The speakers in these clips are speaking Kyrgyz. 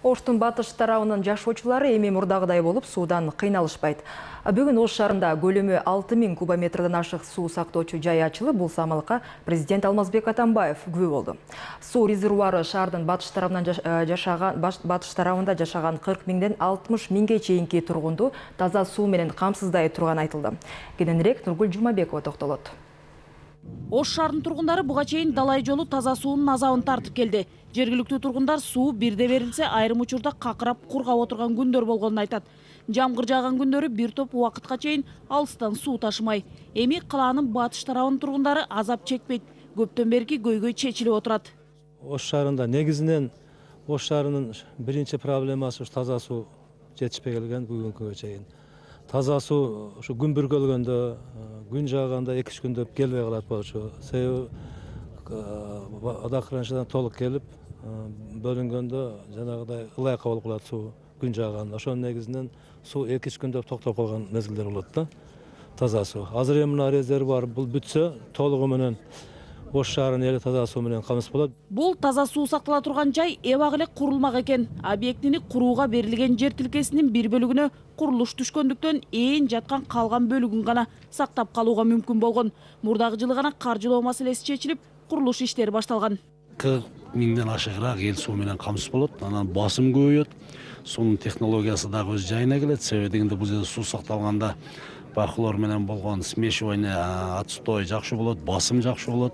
Оштун батыш тарабынын жашоочулары эми мурдагыдай болуп суудан кыйналышпайт. Бүгүн Ош шаарында көлөмү 6000 кубометрден ашык суу сактоочу жай ачылып, бул самалыкка президент Алмазбек Атамбаев күбө болду. Суу резервуары шаардын батыш тарабында жашаган 40 миңден 60 миңге чейинки тургунду таза суу менен камсыздай турганы айтылды. Кененирээк Нургүл Жумабекова токтолот. Ош шаарынын тургундары буга чейин далай жолу таза суунун азабын тартып келди. Жергиликтүү тургундар суу бирде берилсе, айрым учурда какырап кургап отурган күндөр болгонун айтат. Жамгыр жааган күндөрү бир топ убакытка чейин алыстан суу ташымай. Эми калаанын батыш тарабынын тургундары азап чекпейт. Көптөн берки көйгөй чечилип отурат. Ош шаарында негизинен Ош шаарынын биринчи проблемасы таза суу жетишпей келген бүгүнкү күнгө чейин. Таза суу ушу күн бүркөлгөндө, күн жааганда 2-3 күндөп келбей калат болчу. Себеби водохранилищеден толук келип, бөлүнгөндө жанагыдай ылайыка болуп калат суу күн жааганда. Ошонун негизинен суу 2-3 күндөп токтоп калган мезгилдер болот да. Таза суу. Азыр эми мына резервуар бул бүтсө, толугу менен Ош шаарынын эли таза суу менен камсыз болот. Бул таза суу сактала турган жай эбак эле курулмак экен. Объектини курууга берилген жер тилкесинин бир бөлүгүнө курулуш түшкөндүктөн ээн жаткан калган бөлүгүн гана сактап калууга мүмкүн болгон. Мурдагы жылы гана каржылоо маселеси чечилип, курулуш иштери башталган. 40 миңден ашыгыраак эл суу менен камсыз болот. Анан басым көбөйөт. Суунун технологиясы дагы өз жайына келет. Себеби дегенде бул жерде суу сакталганда бахлор менен болгон смешивание отстой жакшы болот, басым жакшы болот.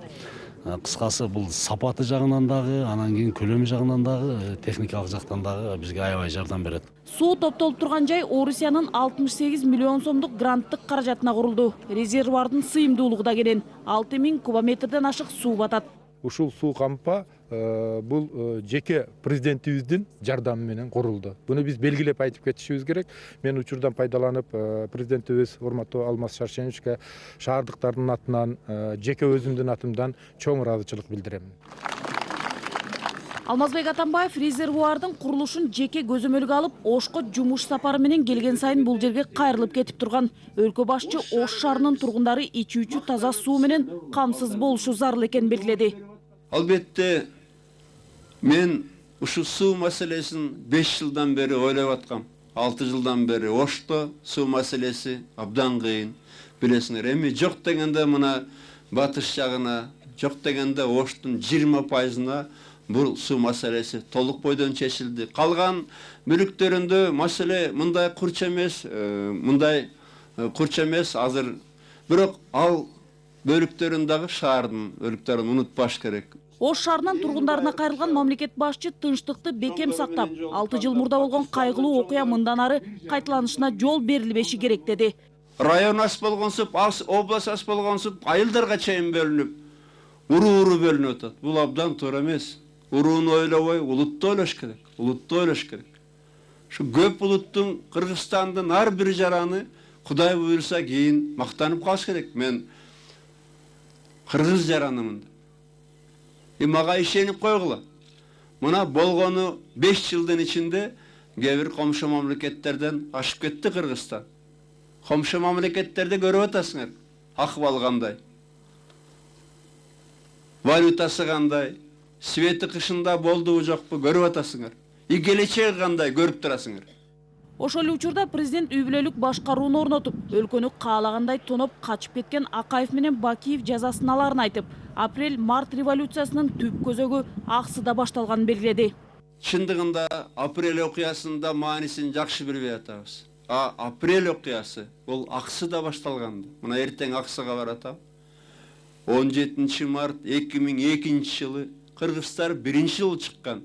Кыскасы бул сапаты жагынан дагы, анан кийин көлөмү жагынан дагы, техникалык жактан дагы бизге аябай жардам берет. Суу топтолуп турган жай Орусиянын 68 миллион сомдук гранттык каражатына курулду. Резервуардын сыйымдуулугу да келен 6000 кубометрден ашык суу батат. Ушул суу кампа бул жеке президентибиздин жардамы менен курулду. Буну биз белгилеп айтып кетишибиз керек. Мен учурдан пайдаланып президентибиз урматтуу Алмаз Шаршеновичке шаардыктардын атынан, жеке өзүмдүн атымдан чоң ыраазычылык билдирем. Алмазбек Атамбаев резервуардын курулушун жеке көзөмөлгө алып, Ошко жумуш сапары менен келген сайын бул жерге кайрылып кетип турган. Өлкө башчы Ош шаарынын тургундары ичүүчү таза суу менен камсыз болушу зарыл экенин белгиледи. Албетте мен ушу суу маселесин 5 жылдан бери ойлоп аткам. 6 жылдан бери Ошто суу маселеси абдан кыйын. Билесиңер, эми жок дегенде мына батыш жагына, жок дегенде Оштун 20%-на бул суу маселеси толук бойдон чечилди. Калган бөлүктөрүндө маселе мындай курч эмес, азыр. Бирок ал бөлүктөрүн дагы шаардын бөлүктөрүн унутпаш керек. Ош шаарынын тургундарына кайрылган мамлекет башчы тынчтыкты бекем сактап, 6 жыл мурда болгон кайгылуу окуя мындан ары кайталанышына жол берилбеши керек деди. Район ас болгонсуп, область ас болгонсуп, айылдарга чейин бөлүнүп, уруу бөлүнүп атат. Бул абдан туура эмес. Урууну ойлобой, улутту ойлош керек. Улутту ойлош керек. Şu көп улуттун Кыргызстандын ар бир жараны Кудай буйруса кийин мактанып калыш керек. Мен кыргыз жаранымын. Мага ишенип койгула. Мына болгону 5 жылдын ичинде кээ бир комшу мамлекеттерден ашып кетти Кыргызстан. Комшу мамлекеттерде көрүп атасыңар. Акыбал кандай? Валютасы кандай? Свети кышында болдубу жокпу көрүп атасыңар. Келечеги кандай көрүп турасыңар. Ошол эле учурда президент үй бүлөлүк башкарууну орнотуп, өлкөнү каалагандай тоноп качып кеткен Акаев менен Бакиев жазасын аларын айтып, апрель-март революциясынын түп көзөгү аксыда башталганын белгиледи. Чындыгында апрель окуясында маанисин жакшы билбей атабыз. Апрель окуясы бул аксыда башталганды. Мына эртең аксыга баратам. 17 март 2002 жылы Кыргызстар биринчи жолу чыккан.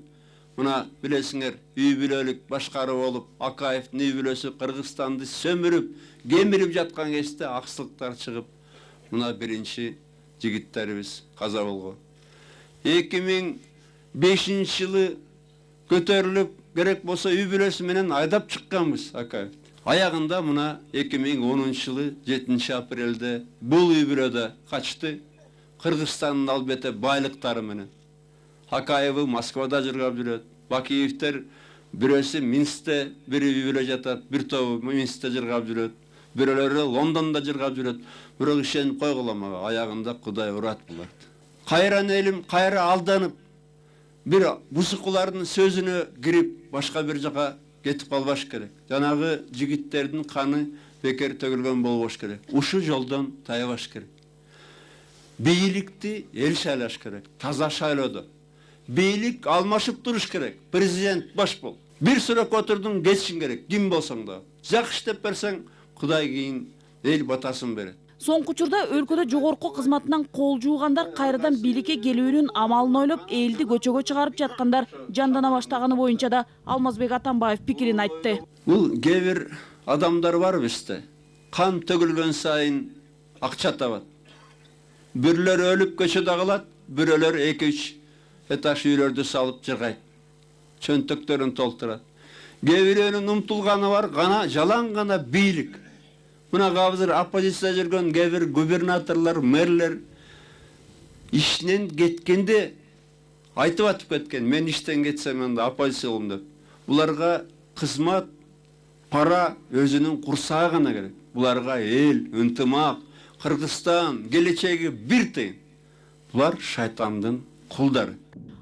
Мына билесиңер, үй бүлөлүк башкаруу болуп, Акаевдин үй бүлөсү Кыргызстанды сөмүрүп, кемирип жаткан кезде аксылыктар чыгып, мына биринчи жигиттерибиз каза болгон. 2005 жылы көтөрүлүп, керек болсо үй бүлөсү менен айдап чыкканбыз Акаев. Аягында мына 2010 жылы 7 апрелде бул үй бүлөдө качты. Кыргызстандын албетте байлыктары менен. Акаевы Москвада жыргап жүрөт. Бакиевтер бирөөсү Минскте бир үй бүлө жатат, бир тобу Минскте жыргап жүрөт. Бирөөлөрү Лондондо жыргап жүрөт. Бирок ишенип койгула мага, аягында Кудай урат булат. Кайра элим, кайра алданып, бир бузукулардын сөзүнө кирип башка бир жака кетип калбаш керек. Жанагы жигиттердин каны бекер төгүлгөн болбош керек. Ушу жолдон таябаш керек. Бийликти эл шайлаш керек. Таза шайлоодо. Бийлик алмашып туруш керек. Президент баш бол. Бир сүрөк отурдуң кетишиң керек. Ким болсоң да. Жакшы иштеп берсең, Кудай кийин эл батасын берет. Соңку учурда өлкөдө жогорку кызматынан кол жуугандар кайрадан бийликке келүүнүн амалын ойлоп, элди көчөгө чыгарып жаткандар жандана баштаганы боюнча да Алмазбек Атамбаев пикирин айтты. Бул кээ бир адамдар бар бизде. Кан төгүлгөн сайын акча табат. Бирлер өлүп көчөдө калат, бирөлөр 2-3 этаж үйлөрдү салып жыргайт. Чөнтөктөрүн толтурат. Кээ бирөөнүн умтулганы бар, жалаң гана бийлик. Мына азыр оппозицияда жүргөн кээ бир губернаторлор, мэрлер иштен кеткенде айтып атып кеткен. Мен иштен кетсем анда оппозиция болом деп. Буларга кызмат, пара өзүнүн курсагы гана керек. Буларга эл, ынтымак, Кыргызстан келечеги бир тыйын. Булар шайтандын кулдары.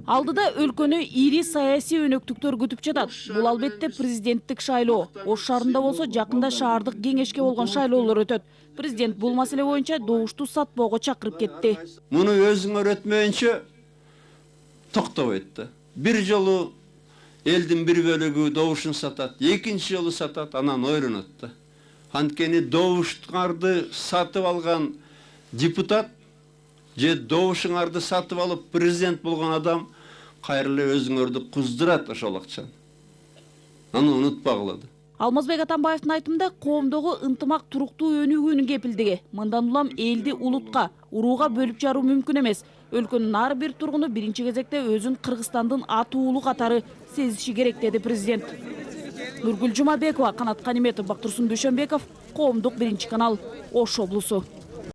Алдыда өлкөнү ири саясий өнөктүктөр күтүп жатат. Бул албетте президенттик шайлоо. Ош шаарында болсо жакында шаардык кеңешке болгон шайлоолор өтөт. Президент бул маселе боюнча добушту сатпоого чакырып кетти. Муну өзүңөр өтмөйүнчө токтобойт да. Бир жолу элдин бир бөлүгү добушун сатат, экинчи жолу сатат, анан ойронот да. Анткени добуштарды сатып алган депутат же добушуңарды сатып алып президент болгон адам кайрылы өзүңөрдү куздурат ошол акчаны. Аны унутпагыла да. Алмазбек Атамбаевдин айтымында коомдогу ынтымак туруктуу өнүгүүнүн кепилдиги. Мындан улам элди улутка, урууга бөлүп жаруу мүмкүн эмес. Өлкөнүн ар бир тургуну биринчи кезекте өзүн Кыргызстандын атуулу катары сезиши керек, деди президент. Нургүл Жумабекова, Канат Каниметов, Бактурсун Дүйшөнбеков, Коомдук биринчи канал, Ош облусу.